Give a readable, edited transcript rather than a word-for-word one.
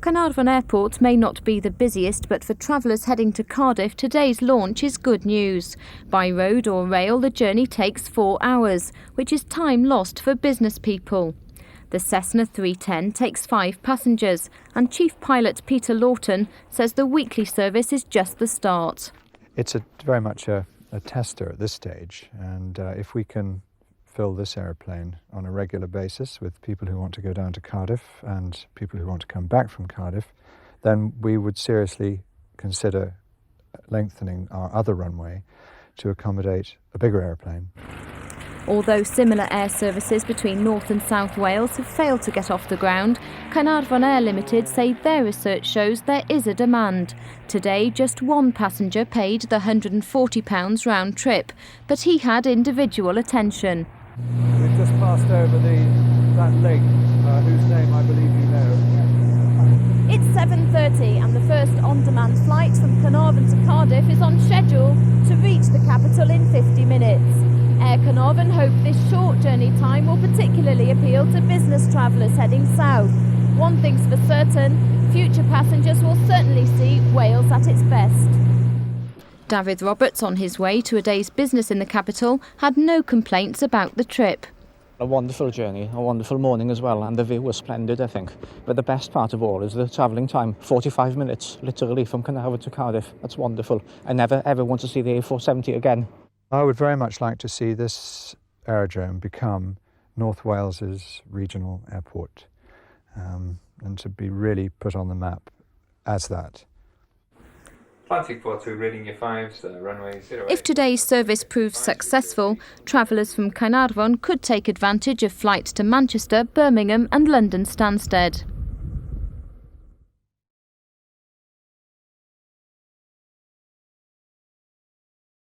Caernarfon Airport may not be the busiest, but for travellers heading to Cardiff, today's launch is good news. By road or rail, the journey takes 4 hours, which is time lost for business people. The Cessna 310 takes 5 passengers, and Chief Pilot Peter Lawton says the weekly service is just the start. It's very much a tester at this stage, and if we can fill this aeroplane on a regular basis with people who want to go down to Cardiff and people who want to come back from Cardiff, then we would seriously consider lengthening our other runway to accommodate a bigger aeroplane. Although similar air services between North and South Wales have failed to get off the ground, Caernarfon Air Limited say their research shows there is a demand. Today, just one passenger paid the £140 round trip, but he had individual attention. We've just passed over that lake, whose name I believe you know. It's 7:30 and the first on-demand flight from Caernarfon to Cardiff is on schedule to reach the capital in 50 minutes. Air Caernarfon hope this short journey time will particularly appeal to business travellers heading south. One thing's for certain, future passengers will certainly see Wales at its best. Dafydd Roberts, on his way to a day's business in the capital, had no complaints about the trip. A wonderful journey, a wonderful morning as well, and the view was splendid, I think. But the best part of all is the travelling time, 45 minutes, literally, from Caernarfon to Cardiff. That's wonderful. I never, ever want to see the A470 again. I would very much like to see this aerodrome become North Wales's regional airport, and to be really put on the map as that. Planting for to reading your fives, runway 08. If today's service proves successful, travellers from Caernarfon could take advantage of flights to Manchester, Birmingham and London Stansted.